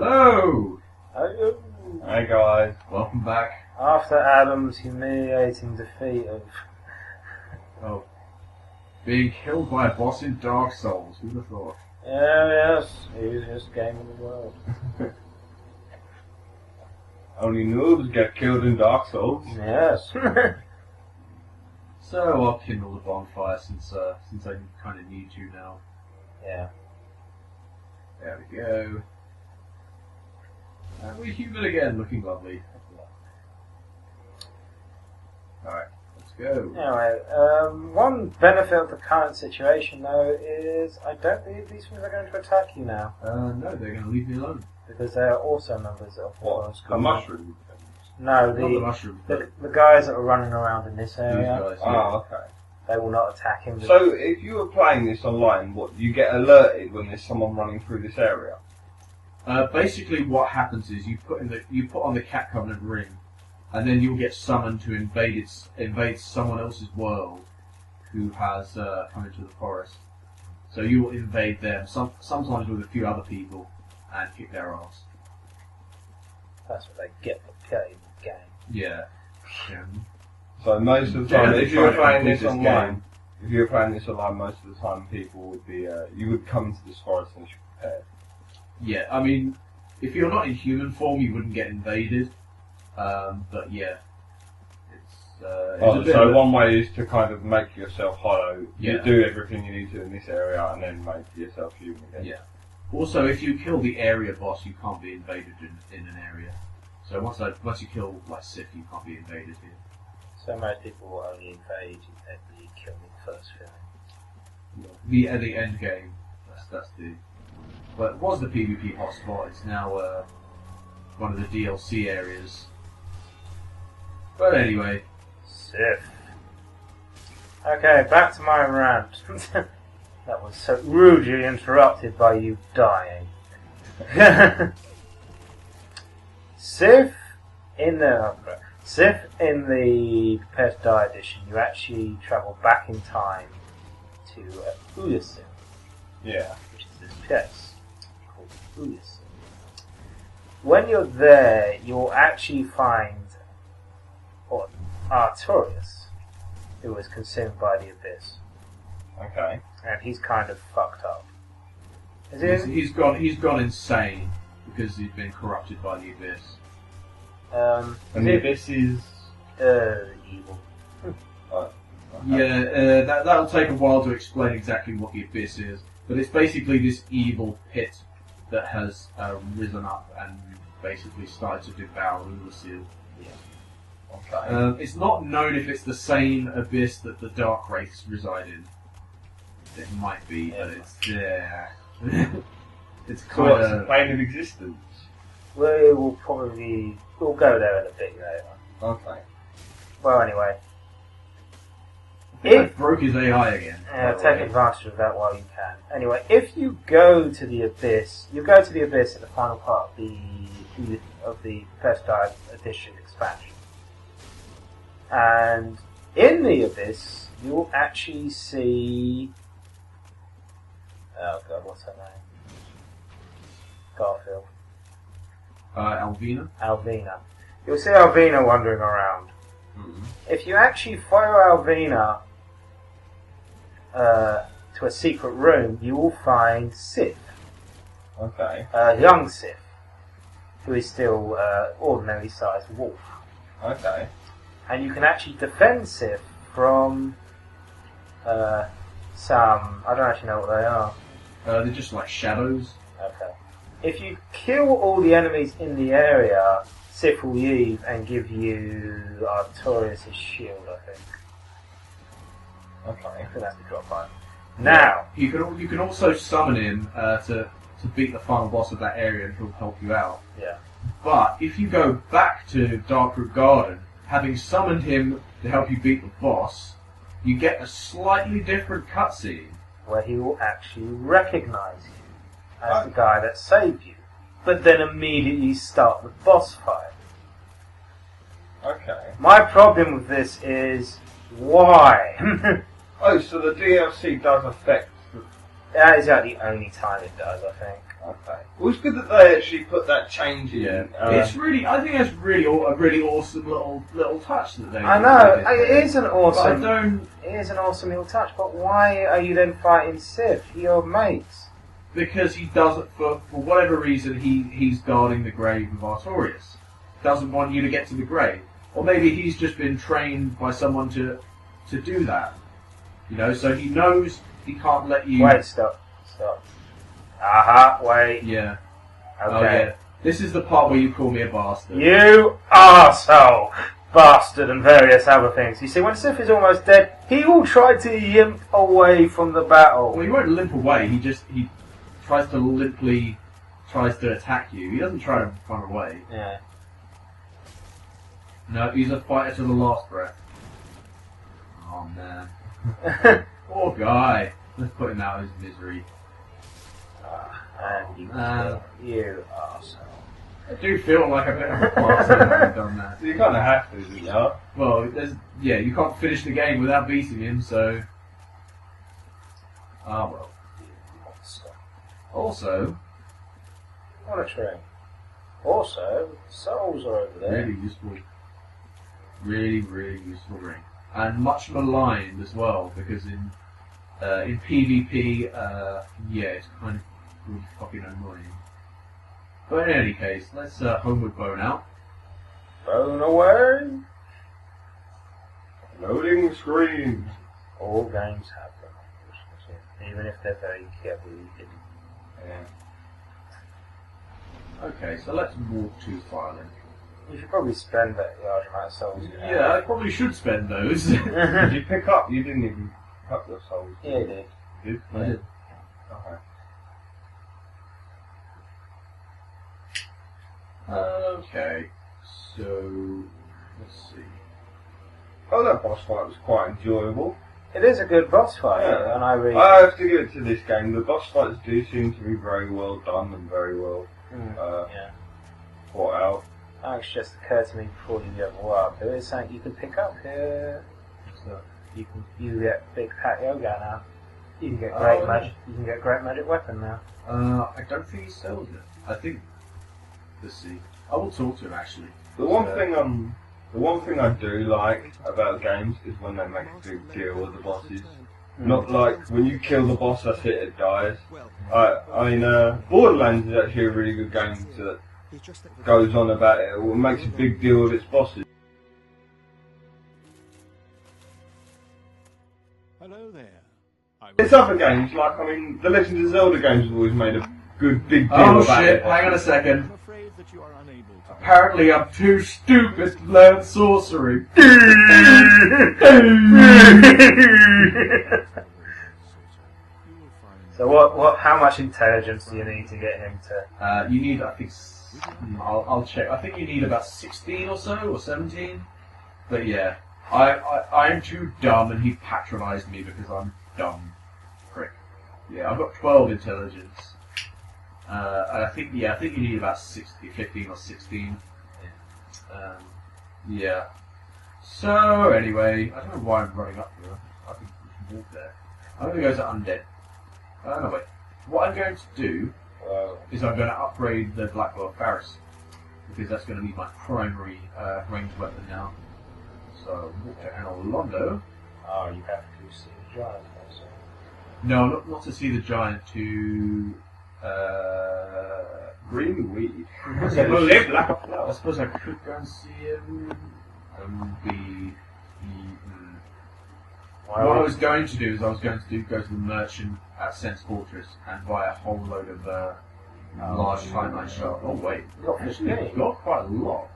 Hello! Hello. Hey guys. Welcome back. After Adam's humiliating defeat of... Being killed by a boss in Dark Souls, who'd have thought? yes, easiest game in the world. Only noobs get killed in Dark Souls. Yes. So I'll kindle the bonfire since I kind of need to now. Yeah. There we go. And we're human again, looking lovely. Alright, let's go. Anyway, one benefit of the current situation though is I don't believe these things are going to attack you now. No, they're going to leave me alone. Because they are also members of The mushroom? No, Not the mushrooms, but the guys that are running around in this these area, guys. Yeah. Oh, okay. they will not attack him. So if you were playing this online, what, you get alerted when there's someone running through this area? Basically, what happens is you put on the Cat Covenant ring, and then you'll get summoned to invade someone else's world who has come into the forest. So you will invade them, sometimes with a few other people, and kick their ass. That's what they get for playing the game. Yeah. So most of the time, if you were playing this online, most of the time people would be, you would come into this forest and you should prepare. Yeah, I mean, if you're not in human form, you wouldn't get invaded. But yeah, it's a bit so one way is to kind of make yourself hollow. Yeah. You do everything you need to in this area, and then make yourself human again. Yeah. Also, if you kill the area boss, you can't be invaded in an area. So once you kill like Sif, you can't be invaded here. So most people will only invade if they kill the first film. The end game. That's the. Well, it was the PvP hotspot. It's now one of the DLC areas. But anyway, Sif. Okay, back to my rant. That was so rudely interrupted by you dying. Sif in the Prepare to Die edition, you actually travel back in time to Ulyssen, Yeah. which is this place called Ulyssen. When you're there, you'll actually find Artorias, who was consumed by the Abyss. Okay. And he's kind of fucked up. he's gone insane because he's been corrupted by the Abyss. And the Abyss is... evil. Okay. Yeah, that'll take a while to explain exactly what the Abyss is, but it's basically this evil pit that has risen up and basically started to devour Ulyssen. Okay. It's not known if it's the same Abyss that the Dark Wraiths reside in. It might be, but it's there. It's So kind what's the of... plane of existence? We'll go there in a bit later. Okay. Well, anyway. It broke his AI again. Take advantage of that while you can. Anyway, if you go to the Abyss, at the final part of the First Dive Edition expansion. And in the Abyss, you'll actually see... Oh god, what's her name? Garfield. Alvina? Alvina. You'll see Alvina wandering around. Mm-hmm. If you actually follow Alvina to a secret room, you will find Sif. Okay. Young Sif, who is still ordinary sized wolf. Okay. And you can actually defend Sif from some... I don't actually know what they are. They're just like shadows. Okay. If you kill all the enemies in the area, Sif will leave and give you Artorias' shield, I think. Okay. I think that's the drop by. Now, You can also summon him to beat the final boss of that area and he'll help you out. yeah. But if you go back to Darkroot Garden, having summoned him to help you beat the boss, you get a slightly different cutscene. Where he will actually recognise you as the guy that saved you, but then immediately start the boss fight. Okay. My problem with this is why? Oh, so the DLC does affect... That is like the only time it does, I think. Okay. Well, it's good that they actually put that change in. Yeah, it's really. I think that's really a really awesome little touch that they. I know they did it is an awesome. But I don't. It is an awesome little touch, but why are you then fighting Sif, your mates? Because he doesn't, for whatever reason, he's guarding the grave of Artorias. Doesn't want you to get to the grave, or maybe he's just been trained by someone to do that. You know, so he knows he can't let you. Wait, stop. Aha, wait. Yeah. Okay. Oh, yeah. This is the part where you call me a bastard. You arsehole! Bastard and various other things. You see, when Sif is almost dead, he will try to limp away from the battle. Well, he won't limp away. He tries to attack you. He doesn't try to run away. Yeah. No, he's a fighter to the last breath. Oh man. Poor guy. Let's put him out of his misery. And you arsehole. I do feel like a bit of a bastard having done that. You kind of have to, you know? Well, you can't finish the game without beating him, so... Ah, well. Also... What a train. Also, souls are over there. Really useful. Really, really useful ring. And much maligned as well, because in PvP, it's kind of really fucking annoying. But in any case, let's homeward bone out. Bone away. Loading screen. All games have them, even if they're very carefully hidden. Yeah. Okay, so let's walk to Firelink. You should probably spend that large amount of souls. Yeah, I probably should spend those. Did you pick up? You didn't even pick up your souls. Yeah, I did. You did? I did. Okay. Okay, so let's see. Oh, that boss fight was quite enjoyable. It is a good boss fight, Yeah. and I have to give it to this game. The boss fights do seem to be very well done and very well thought out. That just occurred to me before you get up. There is something you can pick up here. So you get big Pat Yoga now. You can get great magic. You can get great magic weapon now. I don't think he sells it. I think. Let's see. I will talk to him actually. The one thing I do like about games is when they make a big deal with the bosses. Not like when you kill the boss, that's it, it dies. I mean, Borderlands is actually a really good game that goes on about it. It makes a big deal with its bosses. Hello there. There's other games, like, I mean, the Legend of Zelda games have always made a good big deal Oh about shit, it. hang on a second. I'm afraid that you are unable to. Apparently I'm too stupid to learn sorcery. So how much intelligence do you need to get him to? You need, I think, I'll check. I think you need about 16 or so, or 17. But yeah, I'm too dumb and he patronised me because I'm dumb. Prick. Yeah, I've got 12 intelligence. And I think you need about 15 or 16. Yeah. So, anyway, I don't know why I'm running up here. I think we can walk there. I'm going to go to Undead. No, wait. What I'm going to do is I'm going to upgrade the Black Bow of Faris, because that's going to be my primary ranged weapon now. So, walk to Anolondo. Oh, you have to see the giant also. No, not to see the giant, to... Green weed. I suppose I could go and see him. What I was going to do is go to the merchant at Sense Fortress and buy a whole load of large titanite shards. Oh wait, I've got quite a lot.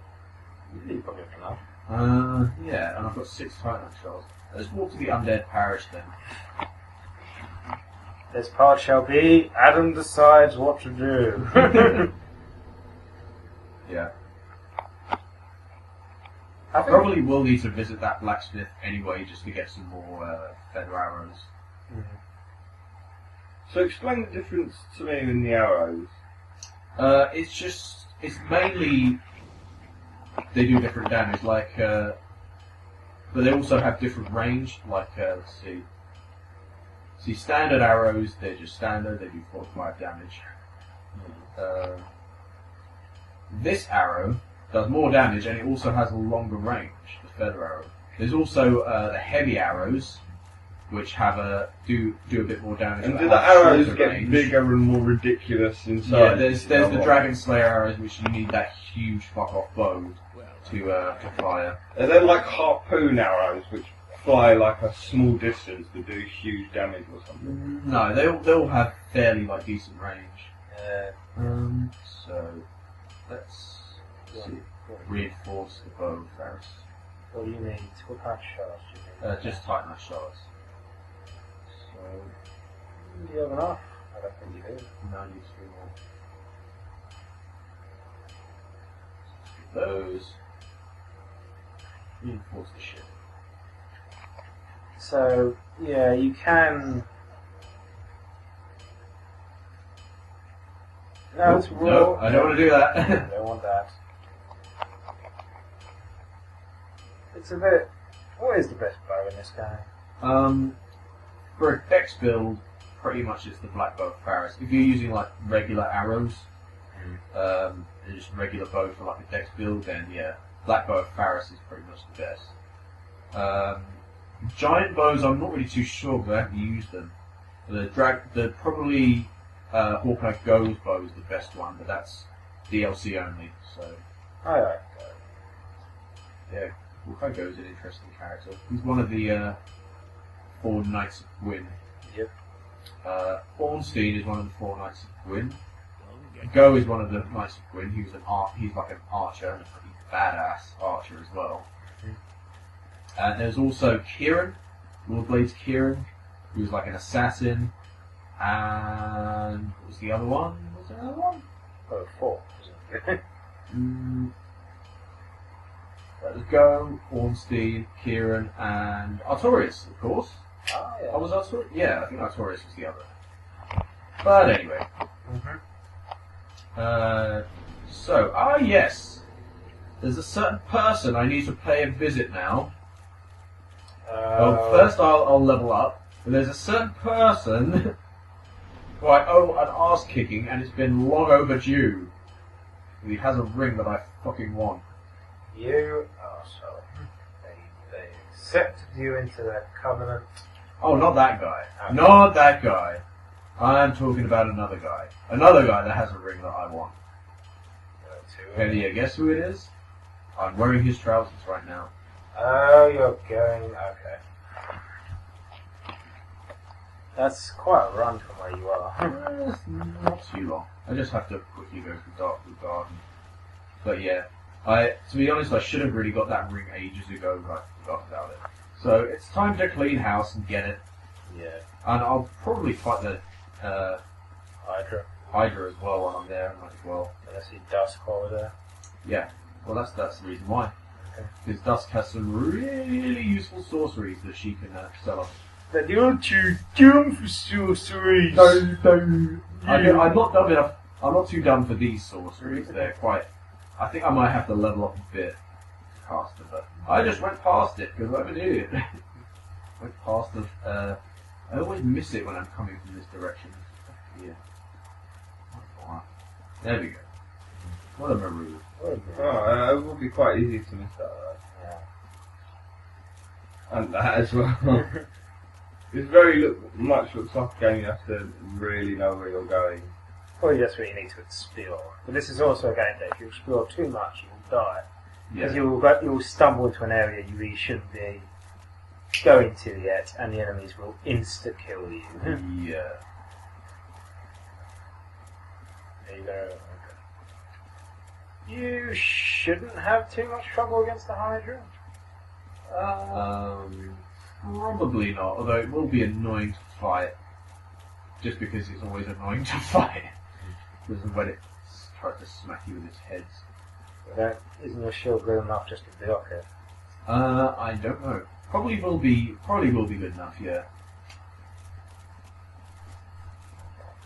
You probably have enough. Yeah, and I've got 6 titanite shards. Let's walk to the Undead Parish then. This part shall be, Adam decides what to do. Yeah. I probably will need to visit that blacksmith anyway, just to get some more feather arrows. Mm-hmm. So explain the difference to me in the arrows. It's mainly they do different damage, like, but they also have different range. Like, let's see, standard arrows, they're just standard. They do 45 damage. This arrow does more damage, and it also has a longer range. The feather arrow. There's also the heavy arrows, which have do a bit more damage. And do the arrows get bigger and more ridiculous in size? Yeah, there's the Dragon Slayer arrows, which you need that huge fuck off bow to fire. Are there like harpoon arrows, which fly like a small distance but do huge damage or something? No, they'll have fairly like decent range. So let's see. Reinforce the bow, Ferris. What do you need? What kind of shards do you need? Just titanite shards. So Do you have enough? I don't think you do. no, I need 3 more. Those reinforce the ship. So, yeah, you can... No, it's raw. No, I don't want to do that. I don't want that. It's a bit... What is the best bow in this game? For a dex build, pretty much it's the black bow of Paris. If you're using like regular arrows, and just regular bow for like a dex build, then yeah, black bow of Faris is pretty much the best. Giant bows, I'm not really too sure because I haven't used them. The probably Hawkeye Go's bow is the best one, but that's DLC only. So I like yeah, Hawkeye Go is an interesting character. He's one of the 4 Knights of Gwyn. Yep. Ornstein is one of the 4 Knights of Gwyn. Go is one of the Knights of Gwyn. He's like an archer and a pretty badass archer as well. And there's also Kieran, Lordblade's Kieran, who's like an assassin. And what was the other one? Was there another one? Oh, 4. That was Go, Ornstein, Kieran, and Artorias, of course. Oh, yeah. Oh, was Artorias? Yeah, I think Artorias was the other. But anyway. Yes. There's a certain person I need to pay a visit now. Well, first I'll level up. But there's a certain person who I owe an arse-kicking, and it's been long overdue. He has a ring that I fucking want. You are so. They accepted you into their covenant. Oh, not that guy. Okay. Not that guy. I'm talking about another guy. Another guy that has a ring that I want. Can you guess who it is? I'm wearing his trousers right now. Oh, you're going. Okay. That's quite a run from where you are. Not too long. I just have to quickly go to the Darkwood Garden. But yeah, to be honest, I should have really got that ring ages ago, but I forgot about it. So it's time to clean house and get it. Yeah. And I'll probably fight the Hydra. as well while I'm there, might as well. And I see Dusk over there. Yeah, well that's the reason why. Okay. Because Dusk has some really useful sorceries that she can sell us. But you're too dumb for sorceries. I'm not dumb enough. I'm not too dumb for these sorceries. They're quite. I think I might have to level up a bit to cast them, but I just went past it because I'm an idiot. Went past the. I always miss it when I'm coming from this direction. Yeah. There we go. What a maroon. Oh, it would be quite easy to miss that. Yeah. And that as well. It's very much looks like a game you have to really know where you're going. Well, that's what you need to explore. But this is also a game that if you explore too much, you will die. Because you will stumble into an area you really shouldn't be going to yet, and the enemies will insta-kill you. Yeah. There you go. Okay. You shouldn't have too much trouble against the Hydra. Probably not, although it will be annoying to fight. Just because it's always annoying to fight. Because when it tries to smack you with its heads. Isn't your shield good enough just to block it? I don't know. Probably will be good enough, yeah.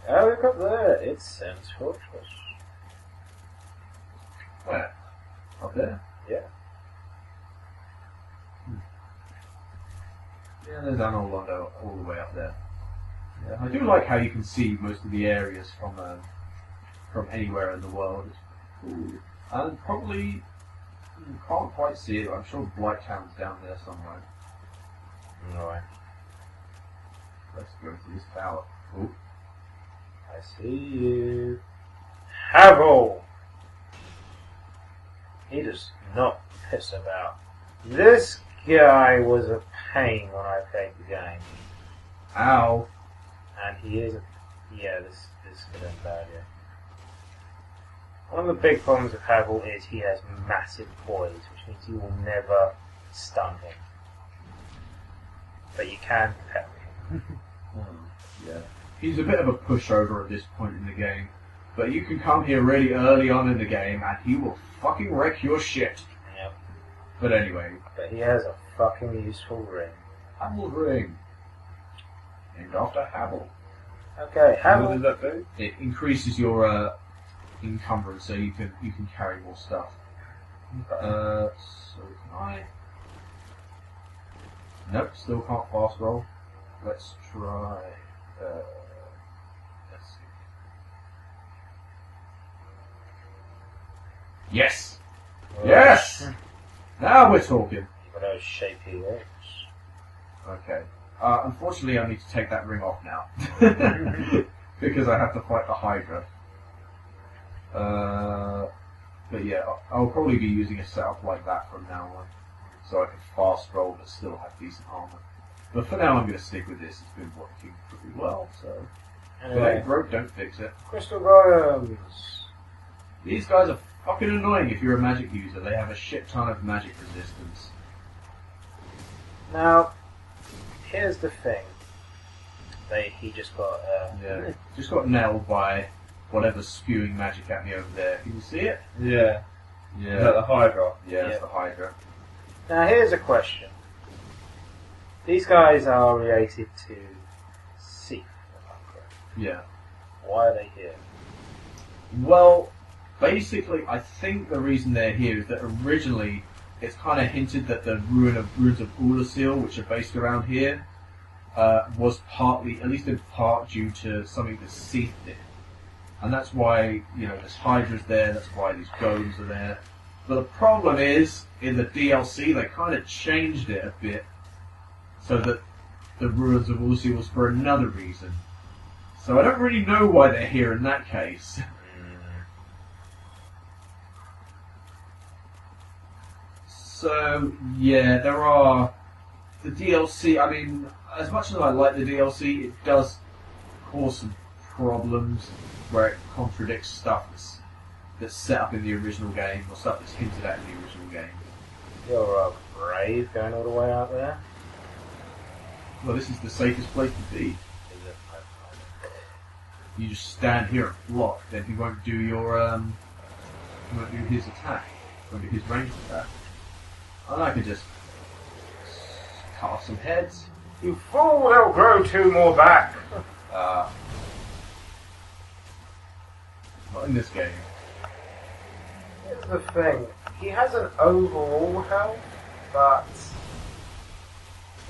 Oh, look up there. It's Sam's Fortress. Where? Up there? Yeah. Yeah, there's Anor Londo all the way up there. Yeah, I do like how you can see most of the areas from from anywhere in the world. Ooh. And probably can't quite see it. I'm sure Blighttown's down there somewhere. Right. Let's go to this tower. Ooh. I see you. Havel! He does not piss about. This guy was a pain when I played the game. Ow! And he is, yeah, this could end bad, yeah. One of the big problems with Havel is he has massive poise, which means you will never stun him. But you can pet him. Yeah. He's a bit of a pushover at this point in the game. But you can come here really early on in the game and he will fucking wreck your shit. Yep. But anyway. But he has a fucking useful ring. Havel ring. Named after Havel. Okay, What Havel. does that do? It increases your encumbrance so you can carry more stuff. So can I? Nope, still can't fast roll. Let's try. Let's see. Yes! Yes! Now we're talking. Got those shapy legs. Okay. Unfortunately, I need to take that ring off now. Because I have to fight the Hydra. But yeah, I'll probably be using a setup like that from now on. So I can fast roll but still have decent armor. But for now I'm going to stick with this. It's been working pretty well, so... If it ain't broke, don't fix it. Crystal Golems. These guys are fucking annoying if you're a magic user. They have a shit ton of magic resistance. Now, here's the thing. He just got... Yeah, just got nailed by whatever's spewing magic at me over there. Can you see it? Yeah. Yeah. Is that the Hydra? Yeah, it's Yeah. the Hydra. Now, here's a question. These guys are related to Seath, if I'm correct. Yeah. Why are they here? Well, basically, I think the reason they're here is that originally it's kind of hinted that the ruins of Ulasil, which are based around here, was partly, at least in part, due to something that Seath did. And that's why, this Hydra's there, that's why these golems are there. But the problem is, in the DLC, they kind of changed it a bit, so that the ruins of Ulasil was for another reason. So I don't really know why they're here in that case. So, yeah, there are... The DLC, I mean, as much as I like the DLC, it does cause some problems where it contradicts stuff that's set up in the original game, or stuff that's hinted at in the original game. You're brave going all the way out there. Well, this is the safest place to be. Is it? You just stand here and block, then he won't do your, he won't do his attack. He won't do his ranged attack. And I could just cut off some heads. You fool! They'll grow two more back. Not in this game. Here's the thing. He has an overall health, but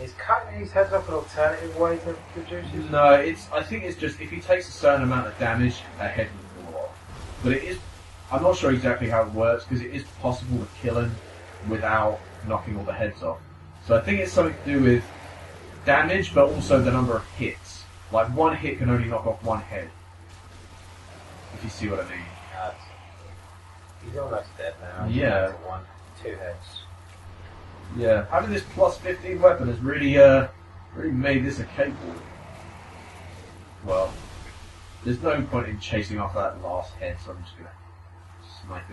is cutting these heads off an alternative way to produce his... No, I think it's just if he takes a certain amount of damage, a head will fall off. But it is, I'm not sure exactly how it works because it is possible to kill him without knocking all the heads off. So I think it's something to do with damage, but also the number of hits. Like one hit can only knock off one head. If you see what I mean. He's almost dead now. Yeah. Two heads. Yeah, having this plus 15 weapon has really made this a capable. Well, there's no point in chasing off that last head, so I'm just gonna snipe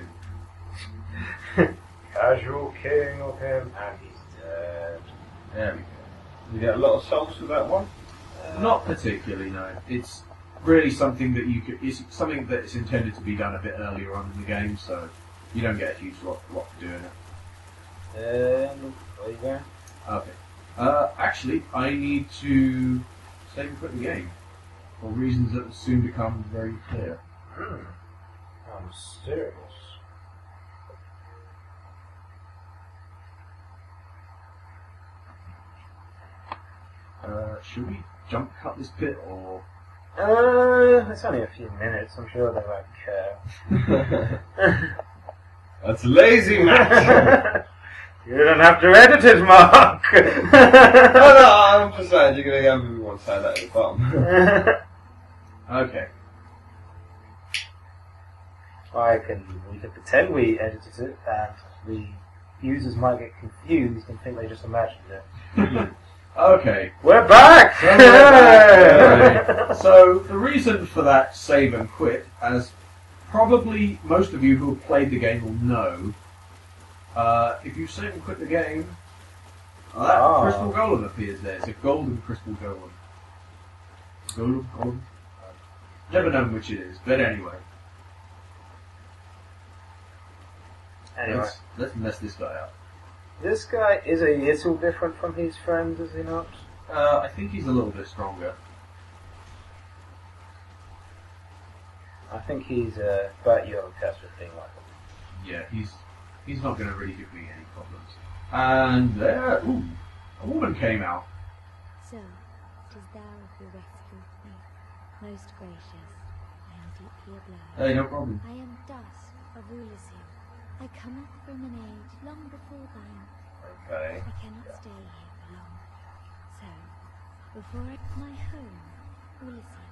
him. Casual killing of him, and he's dead. There we go. You get a lot of souls with that one? Not particularly, no. It's really something that it's something that is intended to be done a bit earlier on in the game, so you don't get a huge lot for doing it. Where you going? Okay. Actually, I need to save and quit the game for reasons that will soon become very clear. I'm serious. Should we jump cut this bit or? It's only a few minutes. I'm sure they won't care. That's lazy, Matt. You don't have to edit it, Mark. No, I'm just saying you're going to have everyone say that at the bottom. Okay. We can pretend we edited it, and the users might get confused and think they just imagined it. Okay. We're back! So, we're back. So the reason for that save and quit, as probably most of you who have played the game will know, if you save and quit the game, that crystal golem appears there. It's a golden crystal golem. Golem. Never known which it is, but anyway. Let's mess this guy up. This guy is a little different from his friends, is he not? I think he's a little bit stronger. I think he's about your test of thing like that. Yeah, he's not going to really give me any problems. And there, a woman came out. So, it is thou who rescued me. Most gracious, I am deeply obliged. Hey, no problem. I am Dusk of Ulusim. I cometh from an age long before thine. Okay. I cannot stay here for long. So, before my home, Ulusim,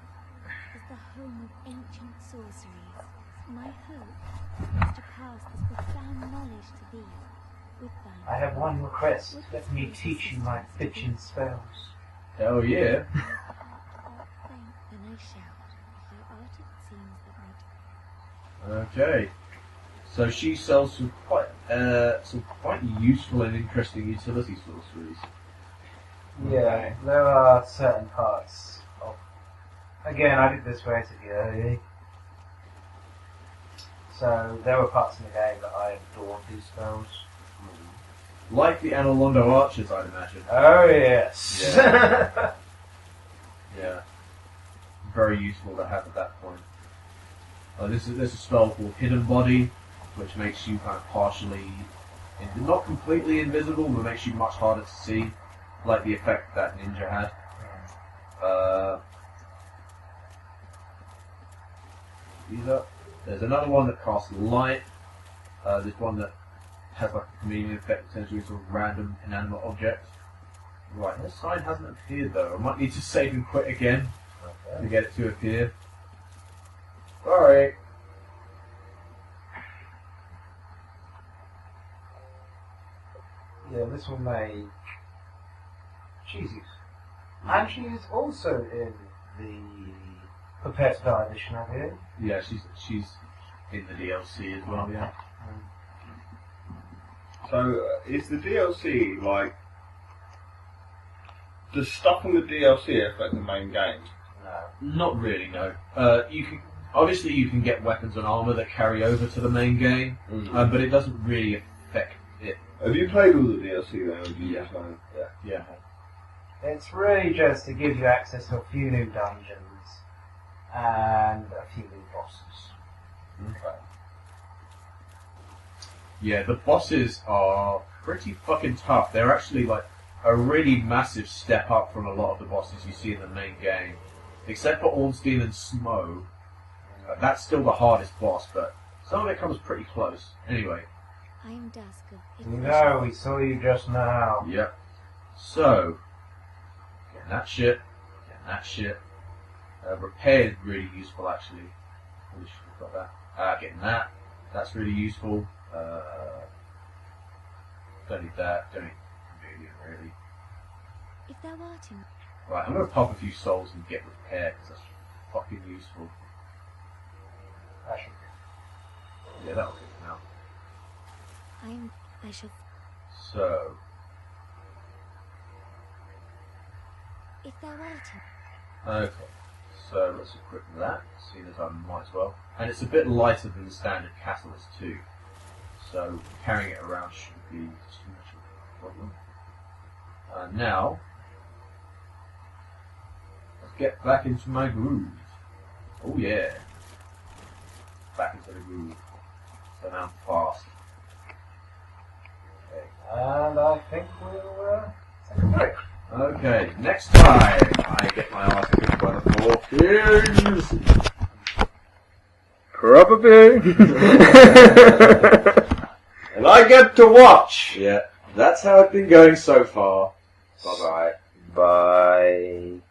is the home of ancient sorceries. My hope is to pass this profound knowledge to thee with thine. I have one request. Let me teach you my bitchin' spells. Hell yeah. Then I shout, if thou art it seems that my Okay. So she sells some quite useful and interesting utility sorceries. Yeah, there are certain parts of... Again, I did this relatively early. So, there were parts in the game that I adored these spells. Like the Analondo archers, I'd imagine. Oh, yes! Yeah. Yeah. Very useful to have at that point. There's a spell called Hidden Body, which makes you kind of partially, not completely invisible, but makes you much harder to see, like the effect that Ninja had. There's another one that casts light. There's one that has like a chameleon effect, potentially sort of random inanimate objects. Right, this sign hasn't appeared though. I might need to save and quit again to get it to appear. Sorry. Yeah, this will make cheesies. And she's also in the Prepare to Die edition over here. Yeah, she's in the DLC as well, yeah. So, is the DLC like... Does stuff in the DLC affect the main game? No. Not really, no. Obviously you can get weapons and armor that carry over to the main game, but it doesn't really affect it. Have you played all the DLC then? Or did you just like, Yeah. It's really just to give you access to a few new dungeons and a few new bosses. Okay. Yeah, the bosses are pretty fucking tough. They're actually like a really massive step up from a lot of the bosses you see in the main game. Except for Ornstein and Smo. That's still the hardest boss, but some of it comes pretty close. Anyway. I am Dusk of No, we saw you just now. Yep. So, getting that shit. Repair is really useful, actually. Probably should have got that. Getting that. That's really useful. Don't need that. Don't need chameleon, really. If thou art in... Right, I'm going to pop a few souls and get repair, because that's fucking useful. Actually, Yeah, that'll get them out. I shall... So, If thou art in... okay. So let's equip that, seeing as I might as well. And it's a bit lighter than the standard catalyst too. So carrying it around shouldn't be too much of a problem. Now, let's get back into my groove. Oh yeah. Back into the groove. So now I'm fast. and I think we'll take a break. Okay, next time I get my arse kicked by the boffins. Probably. And I get to watch! Yeah, that's how it's been going so far. Bye bye. Bye.